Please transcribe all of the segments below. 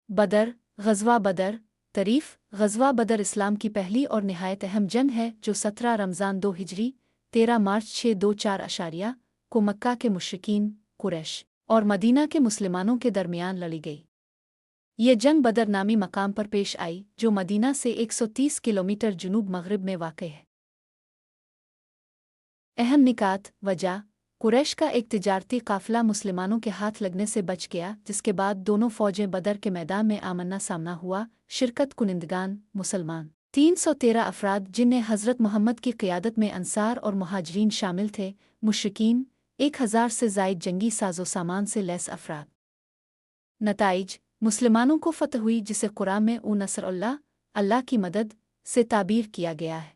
बदर, ग़ज़वा बदर, तारीफ़। ग़ज़वा बदर इस्लाम की पहली और निहायत अहम जंग है जो 17 रमज़ान 2 हिजरी 13 मार्च 624 अशारिया को मक्का के मुश्रिकीन, कुरैश और मदीना के मुसलमानों के दरमियान लड़ी गई। ये जंग बदर नामी मकाम पर पेश आई जो मदीना से 130 किलोमीटर जुनूब मग़रिब में वाक़ है। अहम निकात वजह कुरैश का एक तिजारती काफ़िला मुसलमानों के हाथ लगने से बच गया, जिसके बाद दोनों फ़ौजें बदर के मैदान में आमना सामना हुआ। शिरकत कुनिंदगान मुसलमान 313 अफराद जिनमें हज़रत मोहम्मद की क़ियादत में अंसार और मुहाजिरीन शामिल थे। मुश्रिकीन 1000 से ज़ायद जंगी साजो सामान से लैस अफराद। नताइज मुसलमानों को फ़तह हुई जिसे कुरान में उ नसरुल्लाह अल्लाह की मदद से ताबीर किया गया है।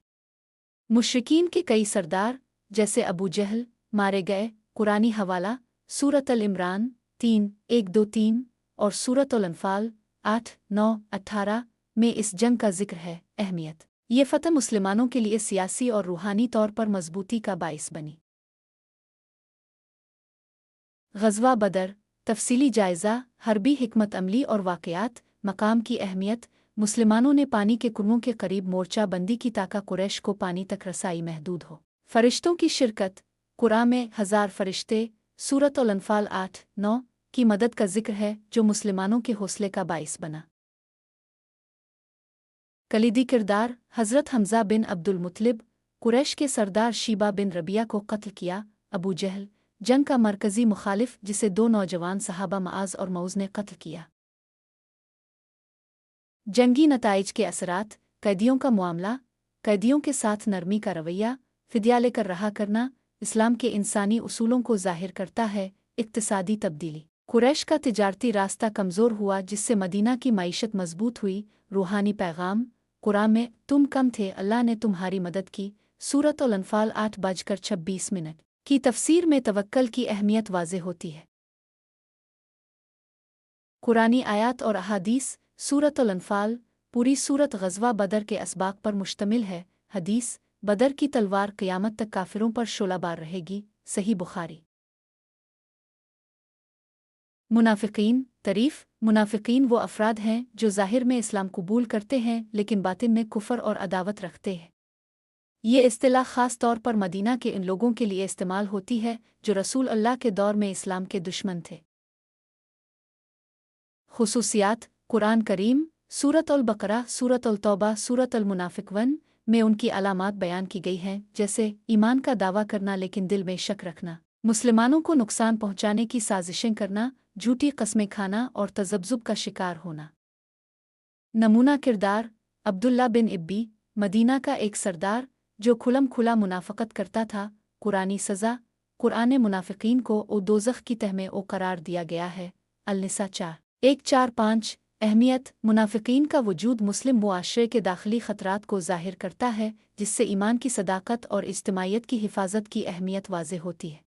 मुश्रिकीन के कई सरदार जैसे अबू जहल मारे गए। कुरानी हवाला सूरत अल इमरान 3:1-2-3 और सूरत अल अनफ़ाल 8-9-18 में इस जंग का जिक्र है। अहमियत ये फ़तह मुसलमानों के लिए सियासी और रूहानी तौर पर मजबूती का बाइस बनी। ग़ज़वा बदर तफ़सीली जायज़ा हरबी हिकमत अमली और वाक़यात। मकाम की अहमियत मुसलमानों ने पानी के कुओं के करीब मोर्चा बंदी की ताका कुरैश को पानी तक रसाई महदूद हो। फ़रिश्तों की शिरकत कुरान में 1000 फ़रिश्ते सूरत अल अनफ़ाल 8-9 की मदद का जिक्र है जो मुसलमानों के हौसले का बाइस बना। कलीदी किरदार हज़रत हमज़ा बिन अब्दुल मुत्तलिब कुरैश के सरदार शीबा बिन रबिया को कत्ल किया। अबू जहल जंग का मरकज़ी मुखालिफ जिसे 2 नौजवान सहाबा मआज़ और मऊज़ ने कत्ल किया। जंगी नताइज के असरात कैदियों का मामला कैदियों के साथ नरमी का रवैया फ़िदिया लेकर रहा करना इस्लाम के इंसानी उसूलों को ज़ाहिर करता है। इक़्तिसादी तब्दीली कुरैश का तिजारती रास्ता कमज़ोर हुआ जिससे मदीना की मईशत मजबूत हुई। रूहानी पैगाम कुरान में तुम कम थे अल्लाह ने तुम्हारी मदद की। सूरत अल अनफ़ाल 8:26 की तफ़सीर में तवक्कल की अहमियत वाज़ेह होती है। कुरानी आयात और अहादीस सूरत अल अनफ़ाल पूरी सूरत ग़ज़वा बदर के असबाक़ पर मुश्तमिल है। हदीस बदर की तलवार क़यामत तक काफ़िरों पर शोलाबार रहेगी। सही बुखारी। मुनाफ़िकीन तारीफ़। मुनाफ़िकीन वो अफ़राद हैं जो ज़ाहिर में इस्लाम कबूल करते हैं लेकिन बातिन में कुफ़र और अदावत रखते हैं। ये इस्तिलाह ख़ास तौर पर मदीना के इन लोगों के लिए इस्तेमाल होती है जो रसूल अल्लाह के दौर में इस्लाम के दुश्मन थे। ख़ुसूसियात कुरान करीम सूरत अल बक़रा सूरत अल तौबा सूरत अल मुनाफ़िक़ून में उनकी अलामात बयान की गई हैं, जैसे ईमान का दावा करना लेकिन दिल में शक रखना, मुसलमानों को नुकसान पहुँचाने की साजिशें करना, झूठी कस्में खाना और तज़ब्ज़ुब का शिकार होना। नमूना किरदार अब्दुल्ला बिन इब्बी मदीना का एक सरदार जो खुलम खुला मुनाफ़क़त करता था। कुरानी सज़ा कुरान मुनाफ़िकीन को ओ दोज़ख की तह में ओ करार दिया गया है। अल-निसा 4:1-4-5 अहमियत मुनाफ़िकीन का वजूद मुस्लिम मुआशरे के दाखिली ख़तरात को ज़ाहिर करता है जिससे ईमान की सदाकत और इज्तिमाइयत की हिफाजत की अहमियत वाज़ेह होती है।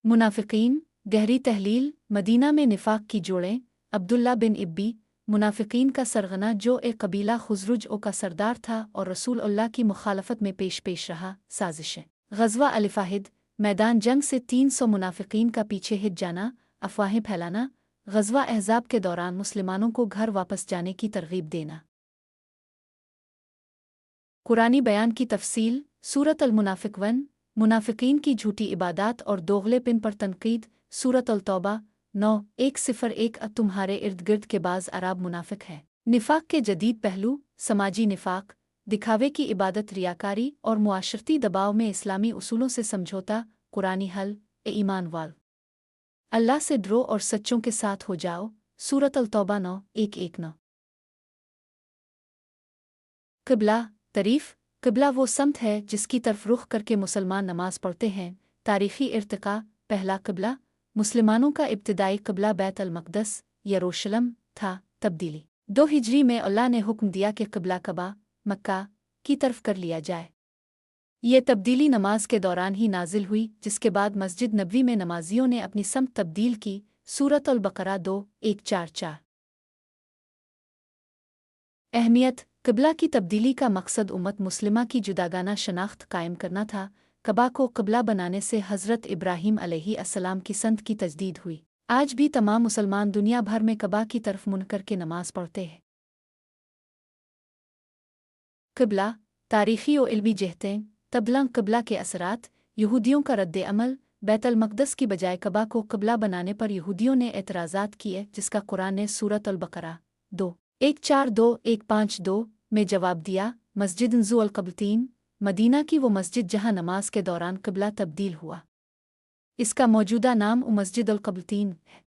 मुनाफ़िकीन गहरी तहलील मदीना में निफ़ाक़ की जोड़ें अब्दुल्ला बिन इब्बी मुनाफ़िकीन का सरगना जो एक कबीला खुज़रुज ओ का सरदार था और रसूल अल्लाह की मुखालफत में पेश रहा। साजिशें ग़ज़वा अल-फ़ाहिद मैदान जंग से 300 मुनाफ़िकीन का पीछे हिट जाना अफ़वाहें फैलाना। ग़ज़वा अहज़ाब के दौरान मुसलमानों को घर वापस जाने की तरग़ीब देना। कुरानी बयान की तफ़सील सूरत अल-मुनाफ़िक़ून मुनाफ़िकीन की झूठी इबादत और दोगलेपन पर तनक़ीद। सूरत अल-तौबा 9:1-01 तुम्हारे इर्द गिर्द के बाज़ अराब मुनाफ़िक हैं। निफ़ाक़ के जदीद पहलू समाजी निफ़ाक़ दिखावे की इबादत रियाकारी और मुआशरती दबाव में इस्लामी उसूलों से समझौता। कुरानी हल ईमान वाल अल्लाह से डरो और सच्चों के साथ हो जाओ। सूरत अल-तौबा 9:1-19 क़िबला तारीफ़ क़िबला वो समत है जिसकी तरफ रुख करके मुसलमान नमाज पढ़ते हैं। तारीख़ी इर्तिक़ा पहला क़िबला मुसलमानों का इब्तिदाई क़िबला बैत अल-मक़दस यरूशलेम था। तब्दीली 2 हिजरी में अल्लाह ने हुक्म दिया कि क़िबला कबा मक्का की तरफ कर लिया जाए। ये तब्दीली नमाज के दौरान ही नाजिल हुई जिसके बाद मस्जिद नबवी में नमाजियों ने अपनी समत तब्दील की। सूरत अल-बक़रा 2:1-4-4 अहमियत क़िबला की तब्दीली का मकसद उम्मत मुस्लिमा की जुदागाना शनाख्त कायम करना था। कबा को क़िबला बनाने से हज़रत इब्राहीम अलैहिस्सलाम की संत की तजदीद हुई। आज भी तमाम मुसलमान दुनिया भर में कबा की तरफ मुन करके नमाज पढ़ते हैं। क़िबला, तारीख़ी और इल्मी जहतें। तबलंग क़िबला के असरात। यहूदियों का रद्द-ए-अमल। बैतुल मक़दस की बजाय कबा को क़िबला बनाने पर यहूदियों ने एतराज़ात किए, जिसका कुरान ने सूरत अल-बक़रा 2:142-152 में जवाब दिया। मस्जिद ज़ू अल-क़िबलतीन, मदीना की वो मस्जिद जहाँ नमाज के दौरान क़िबला तब्दील हुआ। इसका मौजूदा नाम मस्जिद अल-क़िबलतीन है।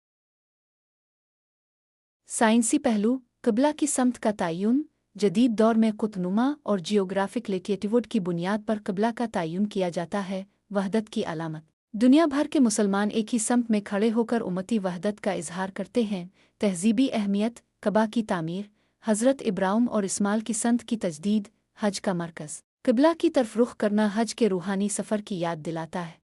साइंसी पहलू। क़िबला की समत का तयन। जदीद दौर में कुतनुमा और जियोग्राफिक लेटिट्यूड की बुनियाद पर क़िबला का तयन किया जाता है। वहदत की अलामत। दुनिया भर के मुसलमान एक ही समत में खड़े होकर उम्मती वहदत का इजहार करते हैं। तहज़ीबी अहमियत। कबा की तामीर, हज़रत इब्राहिम और इस्माइल की संत की तजदीद। हज का मरकज़। क़िबला की तरफ रुख करना हज के रूहानी सफ़र की याद दिलाता है।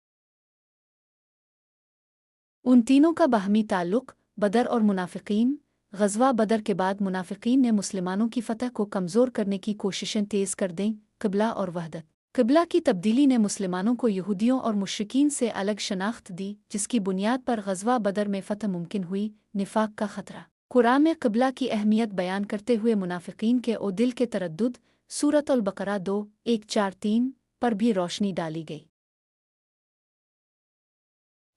उन तीनों का बाहमी ताल्लुक़। बदर और मुनाफ़िकीन। ग़ज़वा बदर के बाद मुनाफ़िकीन ने मुसलमानों की फ़तह को कमज़ोर करने की कोशिशें तेज़ कर दें। क़िबला और वहदत। क़िबला की तब्दीली ने मुसलमानों को यहूदियों और मुशरिकीन से अलग शनाख्त दी, जिसकी बुनियाद पर ग़ज़वा बदर में फ़तह मुमकिन हुई। निफ़ाक़ का ख़तरा। कुरान में क़िबला की अहमियत बयान करते हुए मुनाफ़िकीन के ओ दिल के तरद्दुद सूरत अल-बक़रा 2:143 पर भी रोशनी डाली गई।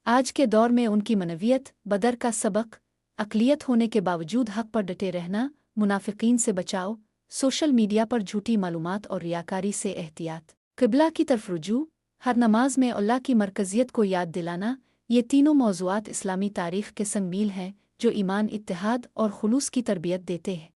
आज के दौर में उनकी मनवियत, बदर का सबक, अक़लियत होने के बावजूद हक़ पर डटे रहना, मुनाफ़िकीन से बचाव, सोशल मीडिया पर झूठी मालूमात और रियाकारी से एहतियात, क़िबला की तरफ रुजू, हर नमाज में अल्लाह की मरकज़ियत को याद दिलाना, ये तीनों मौज़ूआत इस्लामी तारीख़ के संग मील हैं जो ईमान, इत्तिहाद और खुलूस की तरबियत देते हैं।